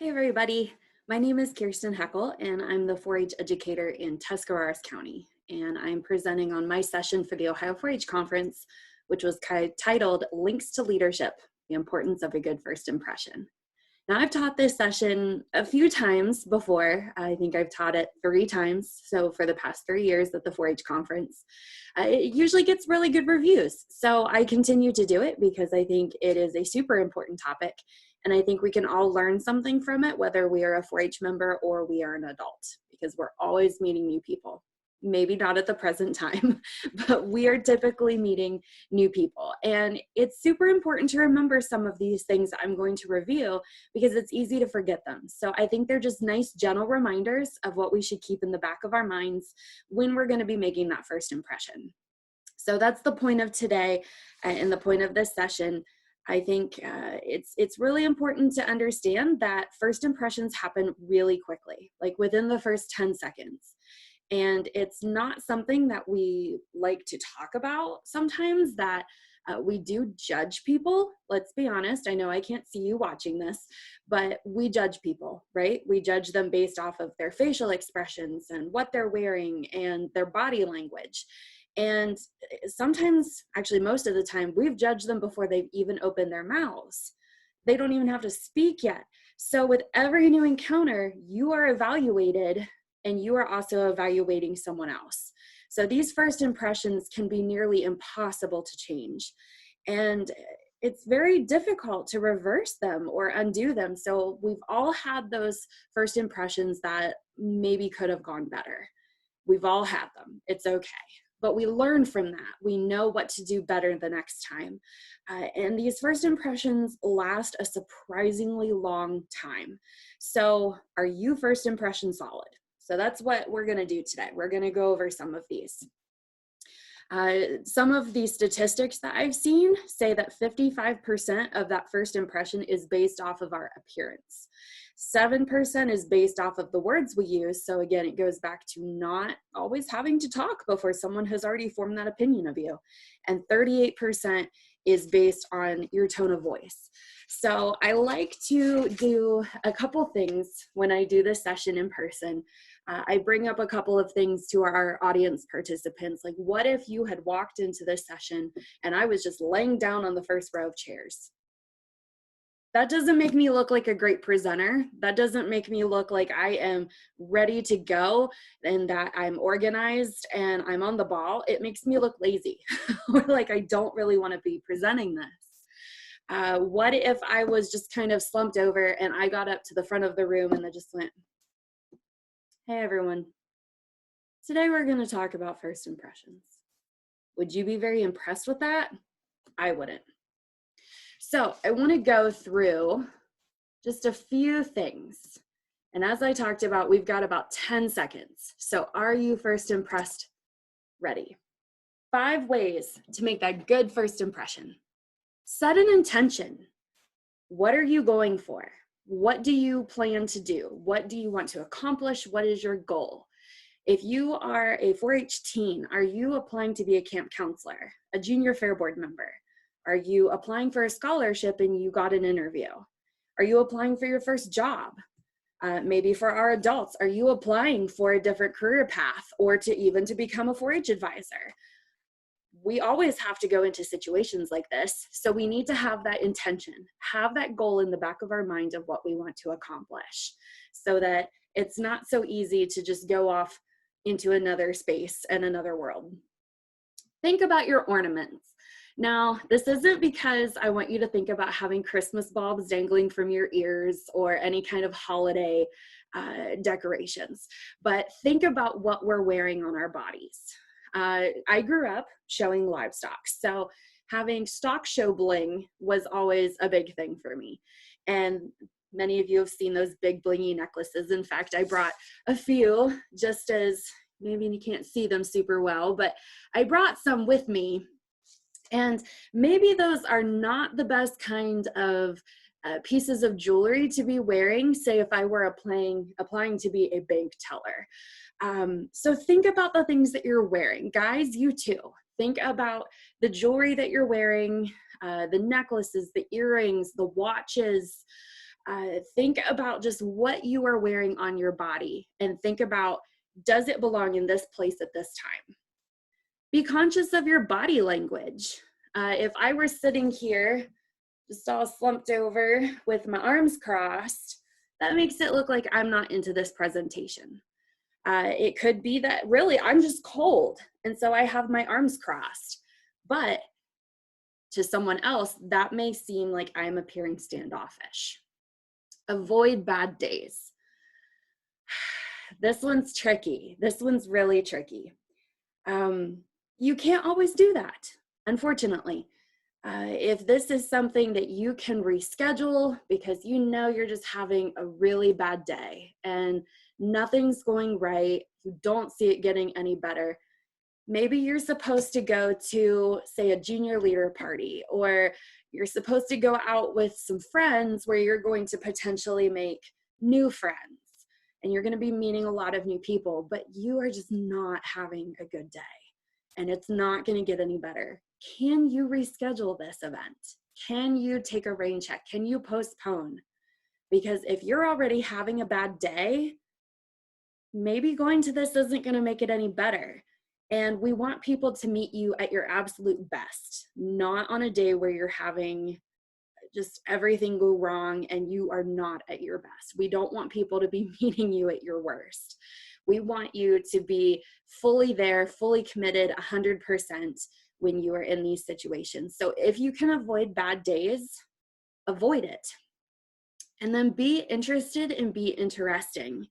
Hey everybody, my name is Kirsten Heckel and I'm the 4-H educator in Tuscarawas County, and I'm presenting on my session for the Ohio 4-H Conference, which was titled Links to Leadership, the Importance of a Good First Impression. Now I've taught this session a few times before. I think I've taught it 3 times, so for the past 3 years at the 4-H Conference. It usually gets really good reviews, so I continue to do it because I think it is a super important topic. And I think we can all learn something from it, whether we are a 4-H member or we are an adult, because we're always meeting new people. Maybe not at the present time, but we are typically meeting new people. And it's super important to remember some of these things I'm going to review because it's easy to forget them. So I think they're just nice, gentle reminders of what we should keep in the back of our minds when we're going to be making that first impression. So that's the point of today and the point of this session. I think it's really important to understand that first impressions happen really quickly, like within the first 10 seconds. And it's not something that we like to talk about sometimes, that we do judge people. Let's be honest. I know I can't see you watching this, but we judge people, right? We judge them based off of their facial expressions and what they're wearing and their body language. And sometimes, actually most of the time, we've judged them before they've even opened their mouths. They don't even have to speak yet. So with every new encounter, you are evaluated and you are also evaluating someone else. So these first impressions can be nearly impossible to change. And it's very difficult to reverse them or undo them. So we've all had those first impressions that maybe could have gone better. We've all had them. It's okay. But we learn from that. We know what to do better the next time. And these first impressions last a surprisingly long time. So are you first impression solid? So that's what we're going to do today. We're going to go over some of these. Some of the statistics that I've seen say that 55% of that first impression is based off of our appearance. 7% is based off of the words we use. So again, it goes back to not always having to talk before someone has already formed that opinion of you. And 38% is based on your tone of voice. So I like to do a couple things when I do this session in person. I bring up a couple of things to our audience participants, like what if you had walked into this session and I was just laying down on the first row of chairs? That doesn't make me look like a great presenter. That doesn't make me look like I am ready to go and that I'm organized and I'm on the ball. It makes me look lazy or like I don't really want to be presenting this. What if I was just kind of slumped over and I got up to the front of the room and I just went, "Hey everyone, today we're going to talk about first impressions." Would you be very impressed with that? I wouldn't. So I want to go through just a few things. And as I talked about, we've got about 10 seconds. So are you first impressed? Ready? 5 ways to make that good first impression. Set an intention. What are you going for? What do you plan to do? What do you want to accomplish? What is your goal? If you are a 4-H teen, are you applying to be a camp counselor, a junior fair board member? Are you applying for a scholarship and you got an interview? Are you applying for your first job? Maybe for our adults, are you applying for a different career path or to become a 4-H advisor? We always have to go into situations like this. So we need to have that intention, have that goal in the back of our mind of what we want to accomplish so that it's not so easy to just go off into another space and another world. Think about your ornaments. Now, this isn't because I want you to think about having Christmas bulbs dangling from your ears or any kind of holiday decorations, but think about what we're wearing on our bodies. I grew up showing livestock, so having stock show bling was always a big thing for me. And many of you have seen those big blingy necklaces. In fact, I brought a few, just as maybe you can't see them super well, but I brought some with me. And maybe those are not the best kind of pieces of jewelry to be wearing, say if I were applying to be a bank teller. So think about the things that you're wearing. Guys, you too. Think about the jewelry that you're wearing, the necklaces, the earrings, the watches, Think about just what you are wearing on your body and think about, does it belong in this place at this time? Be conscious of your body language. If I were sitting here, just all slumped over with my arms crossed, that makes it look like I'm not into this presentation. It could be that really I'm just cold, and so I have my arms crossed. But to someone else, that may seem like I'm appearing standoffish. Avoid bad days. This one's tricky. This one's really tricky. You can't always do that, unfortunately. If this is something that you can reschedule because you know you're just having a really bad day and nothing's going right, you don't see it getting any better, maybe you're supposed to go to, say, a junior leader party, or you're supposed to go out with some friends where you're going to potentially make new friends and you're going to be meeting a lot of new people, but you are just not having a good day and it's not going to get any better. Can you reschedule this event? Can you take a rain check? Can you postpone? Because if you're already having a bad day, maybe going to this isn't going to make it any better. And we want people to meet you at your absolute best, not on a day where you're having just everything go wrong and you are not at your best. We don't want people to be meeting you at your worst. We want you to be fully there, fully committed 100% when you are in these situations. So if you can avoid bad days, avoid it. And then be interested and be interesting.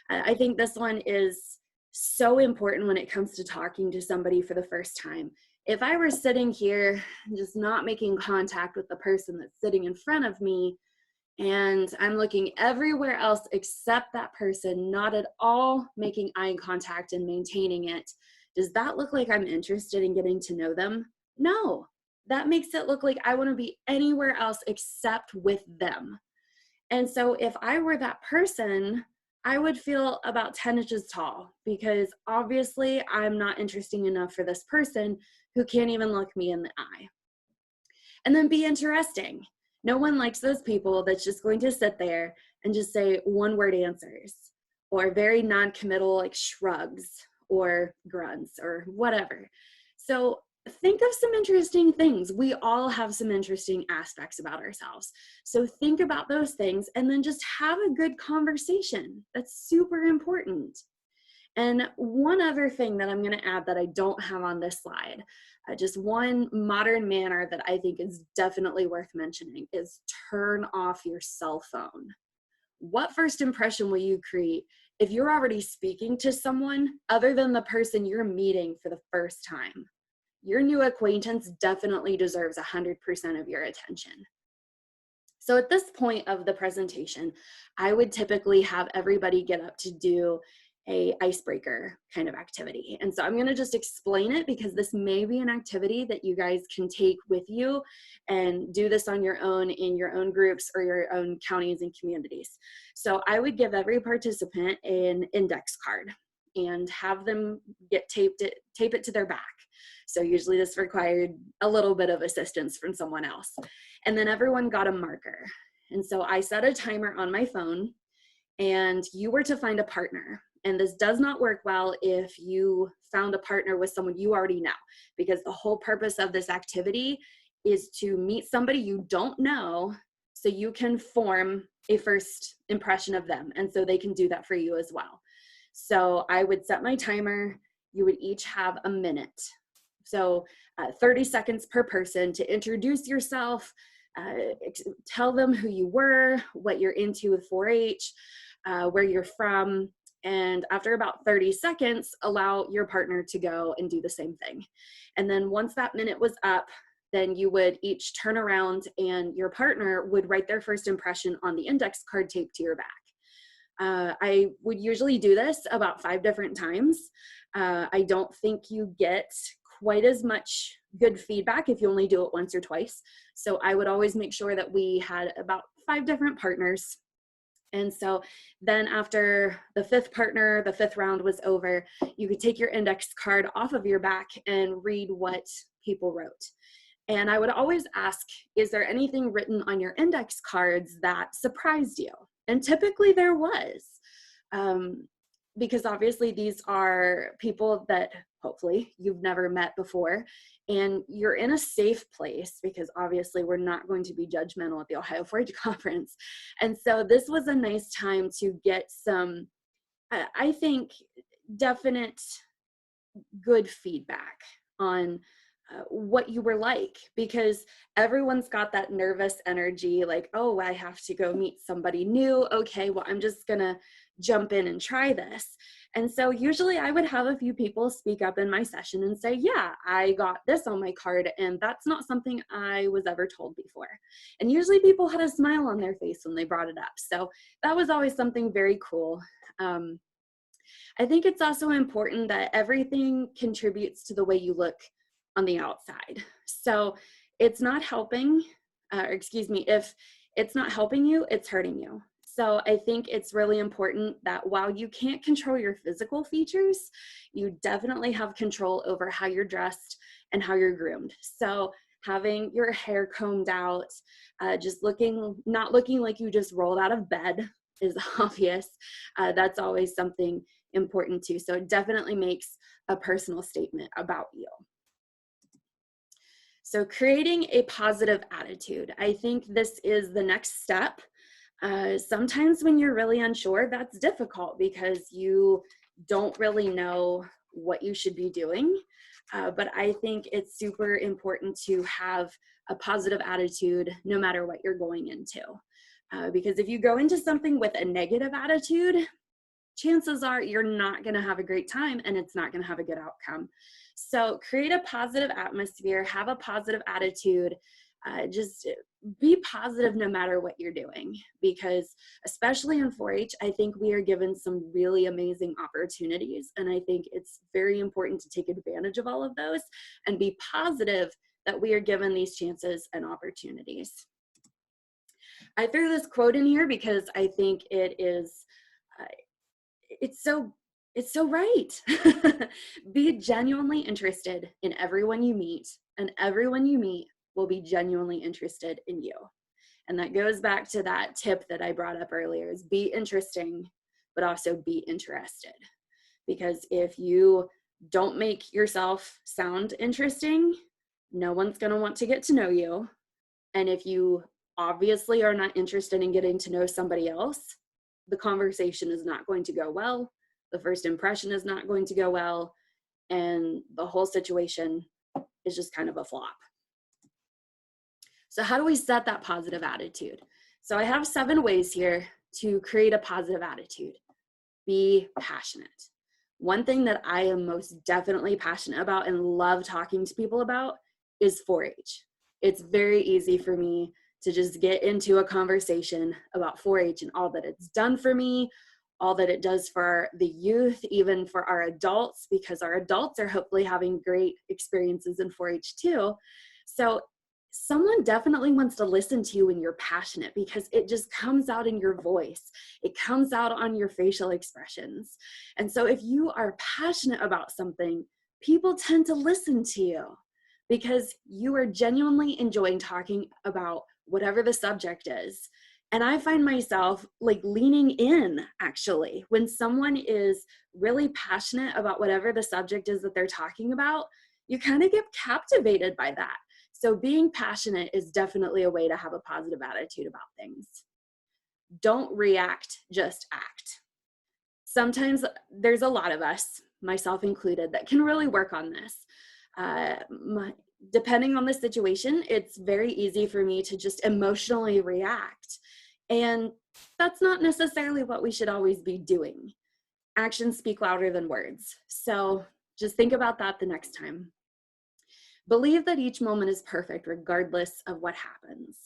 I think this one is so important when it comes to talking to somebody for the first time. If I were sitting here just not making contact with the person that's sitting in front of me, and I'm looking everywhere else except that person, not at all making eye contact and maintaining it, does that look like I'm interested in getting to know them? No, that makes it look like I want to be anywhere else except with them. And so if I were that person, I would feel about 10 inches tall because obviously I'm not interesting enough for this person who can't even look me in the eye. And then be interesting. No one likes those people that's just going to sit there and just say one-word answers or very non-committal like shrugs or grunts or whatever. So think of some interesting things. We all have some interesting aspects about ourselves. So think about those things and then just have a good conversation. That's super important. And one other thing that I'm going to add that I don't have on this slide, just one modern manner that I think is definitely worth mentioning is turn off your cell phone. What first impression will you create if you're already speaking to someone other than the person you're meeting for the first time? Your new acquaintance definitely deserves 100% of your attention. So at this point of the presentation, I would typically have everybody get up to do a icebreaker kind of activity. And so I'm going to just explain it because this may be an activity that you guys can take with you and do this on your own in your own groups or your own counties and communities. So I would give every participant an index card and have them tape it to their back. So usually this required a little bit of assistance from someone else. And then everyone got a marker. And so I set a timer on my phone and you were to find a partner. And this does not work well if you found a partner with someone you already know, because the whole purpose of this activity is to meet somebody you don't know so you can form a first impression of them. And so they can do that for you as well. So I would set my timer. You would each have a minute. So 30 seconds per person to introduce yourself, tell them who you were, what you're into with 4-H, where you're from. And after about 30 seconds, allow your partner to go and do the same thing. And then once that minute was up, then you would each turn around and your partner would write their first impression on the index card taped to your back. I would usually do this about 5 different times. I don't think you get quite as much good feedback if you only do it once or twice. So I would always make sure that we had about 5 different partners. And so then after the 5th partner, the 5th round was over, you could take your index card off of your back and read what people wrote. And I would always ask, is there anything written on your index cards that surprised you? And typically there was. Because obviously these are people that hopefully you've never met before, and you're in a safe place because obviously we're not going to be judgmental at the Ohio 4-H Conference. And so this was a nice time to get some, I think, definite good feedback on what you were like, because everyone's got that nervous energy like, oh, I have to go meet somebody new. Okay, well, I'm just gonna jump in and try this. And so usually I would have a few people speak up in my session and say, yeah, I got this on my card, and that's not something I was ever told before. And usually people had a smile on their face when they brought it up. So that was always something very cool. I think it's also important that everything contributes to the way you look on the outside. So it's not helping, if it's not helping you, it's hurting you. So I think it's really important that while you can't control your physical features, you definitely have control over how you're dressed and how you're groomed. So having your hair combed out, not looking like you just rolled out of bed is obvious. That's always something important too. So it definitely makes a personal statement about you. So creating a positive attitude. I think this is the next step. Sometimes when you're really unsure, that's difficult because you don't really know what you should be doing. But I think it's super important to have a positive attitude no matter what you're going into. Because if you go into something with a negative attitude, chances are you're not going to have a great time and it's not going to have a good outcome. So create a positive atmosphere, have a positive attitude, just be positive no matter what you're doing, because especially in 4-H, I think we are given some really amazing opportunities. And I think it's very important to take advantage of all of those and be positive that we are given these chances and opportunities. I threw this quote in here because I think it is, it's so right. Be genuinely interested in everyone you meet, and everyone you meet will be genuinely interested in you. And that goes back to that tip that I brought up earlier, is be interesting, but also be interested. Because if you don't make yourself sound interesting, no one's going to want to get to know you. And if you obviously are not interested in getting to know somebody else, the conversation is not going to go well. The first impression is not going to go well. And the whole situation is just kind of a flop. So how do we set that positive attitude? So I have 7 ways here to create a positive attitude. Be passionate. One thing that I am most definitely passionate about and love talking to people about is 4-H. It's very easy for me to just get into a conversation about 4-H and all that it's done for me, all that it does for the youth, even for our adults, because our adults are hopefully having great experiences in 4-H too. So someone definitely wants to listen to you when you're passionate, because it just comes out in your voice. It comes out on your facial expressions. And so if you are passionate about something, people tend to listen to you because you are genuinely enjoying talking about whatever the subject is. And I find myself like leaning in, actually, when someone is really passionate about whatever the subject is that they're talking about, you kind of get captivated by that. So being passionate is definitely a way to have a positive attitude about things. Don't react, just act. Sometimes there's a lot of us, myself included, that can really work on this. Depending on the situation, it's very easy for me to just emotionally react. And that's not necessarily what we should always be doing. Actions speak louder than words. So just think about that the next time. Believe that each moment is perfect regardless of what happens.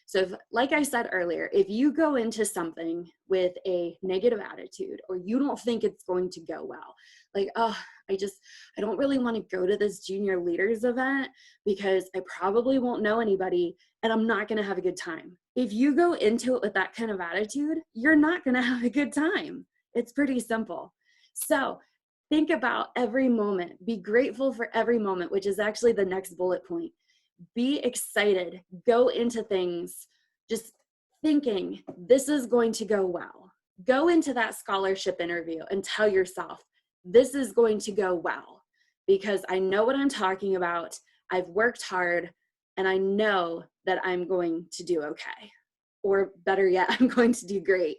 So like I said earlier, if you go into something with a negative attitude, or you don't think it's going to go well, like, oh, I don't really want to go to this junior leaders event because I probably won't know anybody and I'm not going to have a good time. If you go into it with that kind of attitude, you're not going to have a good time. It's pretty simple. So think about every moment. Be grateful for every moment, which is actually the next bullet point. Be excited. Go into things just thinking this is going to go well. Go into that scholarship interview and tell yourself, this is going to go well because I know what I'm talking about. I've worked hard and I know that I'm going to do okay. Or better yet, I'm going to do great.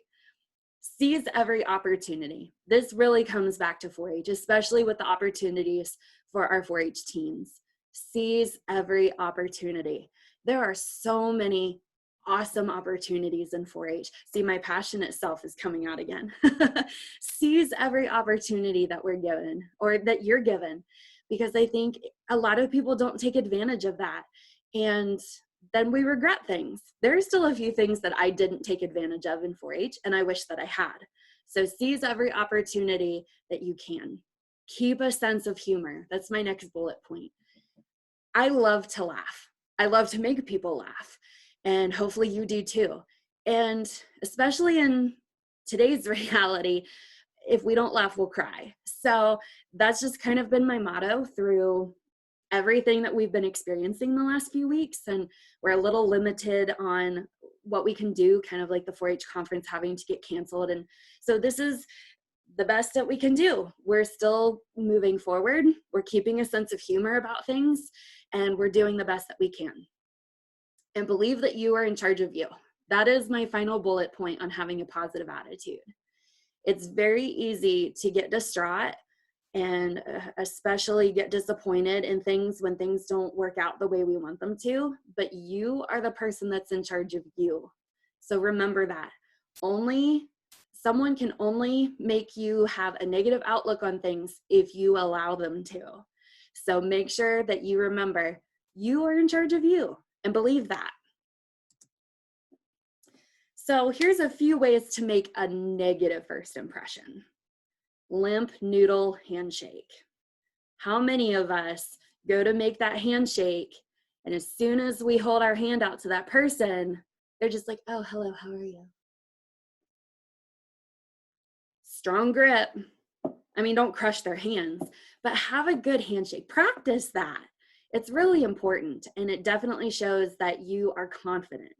Seize every opportunity. This really comes back to 4-H, especially with the opportunities for our 4-H teens. Seize every opportunity. There are so many awesome opportunities in 4-H. See, my passionate self is coming out again. Seize every opportunity that we're given or that you're given, because I think a lot of people don't take advantage of that. And then we regret things. There are still a few things that I didn't take advantage of in 4-H, and I wish that I had. So seize every opportunity that you can. Keep a sense of humor. That's my next bullet point. I love to laugh. I love to make people laugh, and hopefully you do too. And especially in today's reality, if we don't laugh, we'll cry. So that's just kind of been my motto through everything that we've been experiencing the last few weeks. And we're a little limited on what we can do, kind of like the 4-H conference having to get canceled. And so this is the best that we can do. We're still moving forward. We're keeping a sense of humor about things, and we're doing the best that we can. And believe that you are in charge of you. That is my final bullet point on having a positive attitude. It's very easy to get distraught and especially get disappointed in things when things don't work out the way we want them to, but you are the person that's in charge of you. So remember that. Someone can only make you have a negative outlook on things if you allow them to. So make sure that you remember you are in charge of you and believe that. So here's a few ways to make a negative first impression. Limp noodle handshake. How many of us go to make that handshake, and as soon as we hold our hand out to that person, they're just like, oh, hello, how are you? Strong grip. I mean, don't crush their hands, but have a good handshake. Practice that. It's really important, and it definitely shows that you are confident.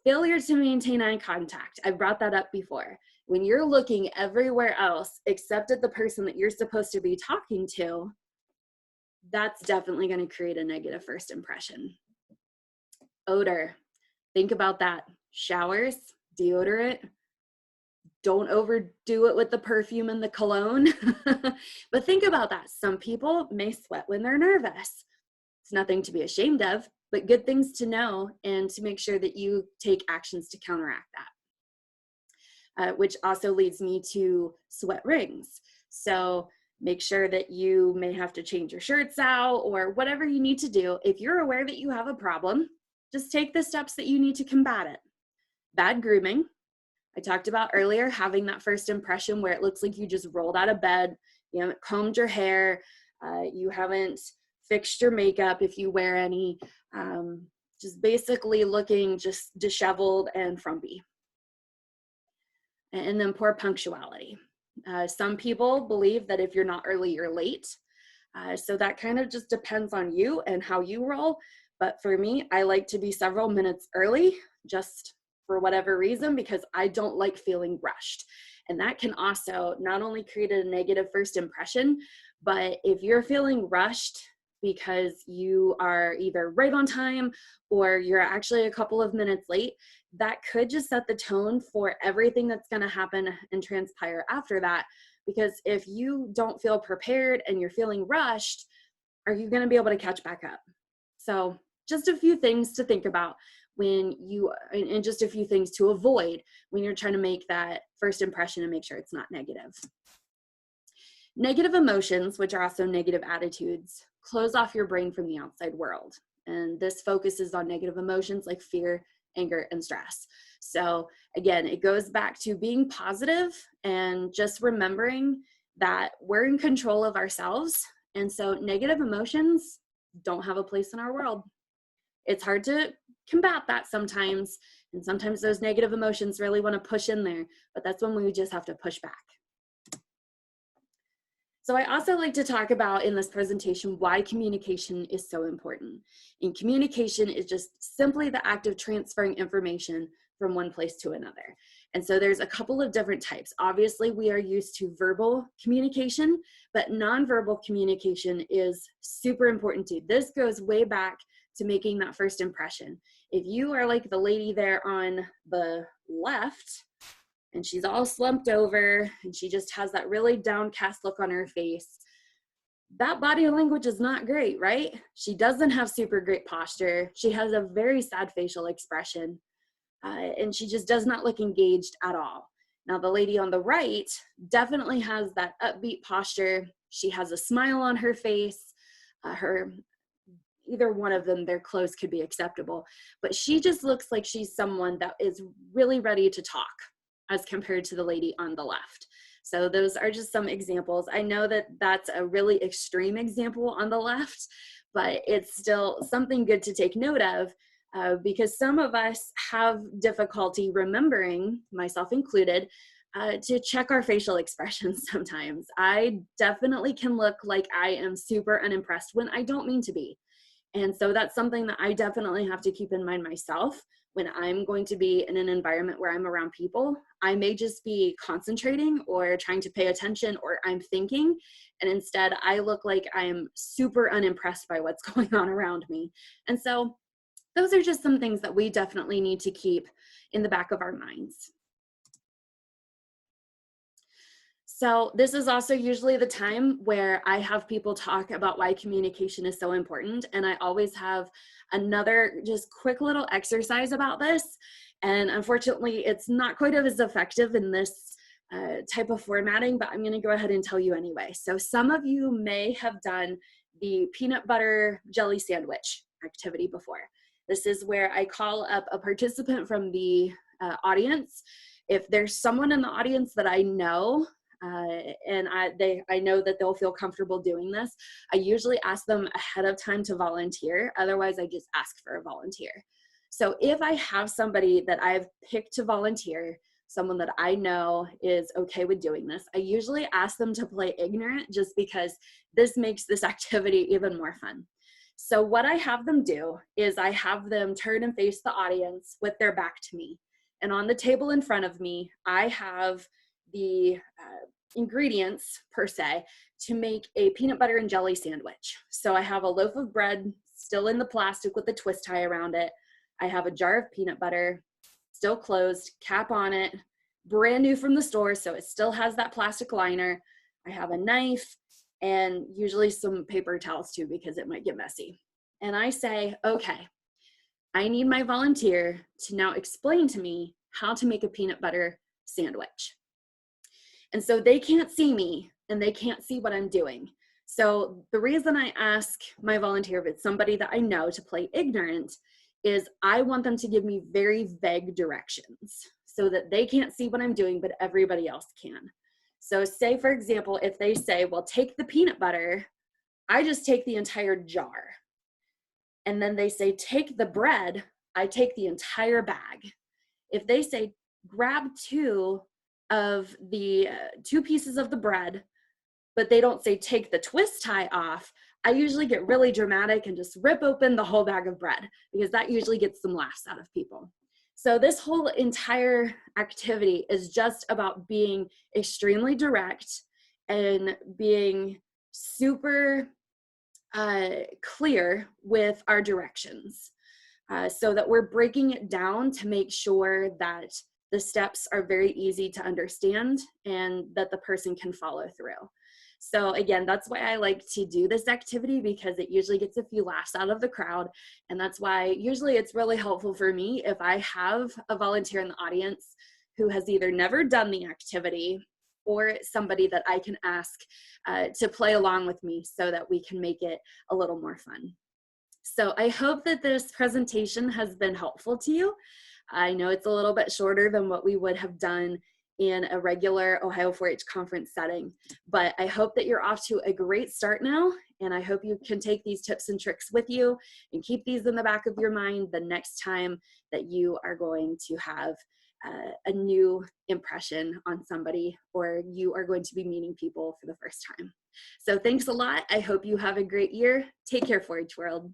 Failure to maintain eye contact. I brought that up before. When you're looking everywhere else except at the person that you're supposed to be talking to, that's definitely going to create a negative first impression. Odor. Think about that. Showers, deodorant. Don't overdo it with the perfume and the cologne. But think about that. Some people may sweat when they're nervous. It's nothing to be ashamed of, but good things to know and to make sure that you take actions to counteract that. Which also leads me to sweat rings. So make sure that you may have to change your shirts out or whatever you need to do. If you're aware that you have a problem, just take the steps that you need to combat it. Bad grooming. I talked about earlier, having that first impression where it looks like you just rolled out of bed, you haven't combed your hair, you haven't fixed your makeup if you wear any, just basically looking just disheveled and frumpy. And then poor punctuality. Some people believe that if you're not early, you're late. So that kind of just depends on you and how you roll. But for me, I like to be several minutes early, just for whatever reason, because I don't like feeling rushed. And that can also not only create a negative first impression, but if you're feeling rushed because you are either right on time or you're actually a couple of minutes late, that could just set the tone for everything that's going to happen and transpire after that. Because if you don't feel prepared and you're feeling rushed, are you going to be able to catch back up? So just a few things to think about when you, and just a few things to avoid when you're trying to make that first impression and make sure it's not negative. Negative emotions, which are also negative attitudes, close off your brain from the outside world. And this focuses on negative emotions like fear, anger, and stress. So again, it goes back to being positive and just remembering that we're in control of ourselves. And so negative emotions don't have a place in our world. It's hard to combat that sometimes. And sometimes those negative emotions really want to push in there, but that's when we just have to push back. So I also like to talk about in this presentation why communication is so important. And communication is just simply the act of transferring information from one place to another. And so there's a couple of different types. Obviously, we are used to verbal communication, but nonverbal communication is super important too. This goes way back to making that first impression. If you are like the lady there on the left, and she's all slumped over and she just has that really downcast look on her face, that body language is not great, right? She doesn't have super great posture. She has a very sad facial expression, and she just does not look engaged at all. Now, the lady on the right definitely has that upbeat posture. She has a smile on her face. Either one of them, their clothes could be acceptable, but she just looks like she's someone that is really ready to talk as compared to the lady on the left. So those are just some examples. I know that that's a really extreme example on the left, but it's still something good to take note of, because some of us have difficulty remembering, myself included, to check our facial expressions sometimes. I definitely can look like I am super unimpressed when I don't mean to be. And so that's something that I definitely have to keep in mind myself when I'm going to be in an environment where I'm around people. I may just be concentrating or trying to pay attention, or I'm thinking, and instead I look like I'm super unimpressed by what's going on around me. And so those are just some things that we definitely need to keep in the back of our minds. So this is also usually the time where I have people talk about why communication is so important. And I always have another just quick little exercise about this. And unfortunately, it's not quite as effective in this type of formatting, but I'm going to go ahead and tell you anyway. So some of you may have done the peanut butter jelly sandwich activity before. This is where I call up a participant from the audience. If there's someone in the audience that I know, and I know that they'll feel comfortable doing this, I usually ask them ahead of time to volunteer. Otherwise, I just ask for a volunteer. So if I have somebody that I've picked to volunteer, someone that I know is okay with doing this, I usually ask them to play ignorant, just because this makes this activity even more fun. So what I have them do is I have them turn and face the audience with their back to me. And on the table in front of me, I have the ingredients, per se, to make a peanut butter and jelly sandwich. So I have a loaf of bread still in the plastic with a twist tie around it. I have a jar of peanut butter, still closed, cap on it, brand new from the store, so it still has that plastic liner. I have a knife and usually some paper towels too, because it might get messy. And I say, okay, I need my volunteer to now explain to me how to make a peanut butter sandwich. And so they can't see me and they can't see what I'm doing. So the reason I ask my volunteer, if it's somebody that I know, to play ignorant, is I want them to give me very vague directions so that they can't see what I'm doing, but everybody else can. So say, for example, if they say, well, take the peanut butter, I just take the entire jar. And then they say, take the bread, I take the entire bag. If they say, grab two of the 2 pieces of the bread, but they don't say take the twist tie off, I usually get really dramatic and just rip open the whole bag of bread, because that usually gets some laughs out of people. So this whole entire activity is just about being extremely direct and being super clear with our directions, so that we're breaking it down to make sure that the steps are very easy to understand and that the person can follow through. So again, that's why I like to do this activity, because it usually gets a few laughs out of the crowd. And that's why usually it's really helpful for me if I have a volunteer in the audience who has either never done the activity or somebody that I can ask to play along with me so that we can make it a little more fun. So I hope that this presentation has been helpful to you. I know it's a little bit shorter than what we would have done in a regular Ohio 4-H conference setting, but I hope that you're off to a great start now, and I hope you can take these tips and tricks with you and keep these in the back of your mind the next time that you are going to have a new impression on somebody, or you are going to be meeting people for the first time. So thanks a lot. I hope you have a great year. Take care, 4-H World.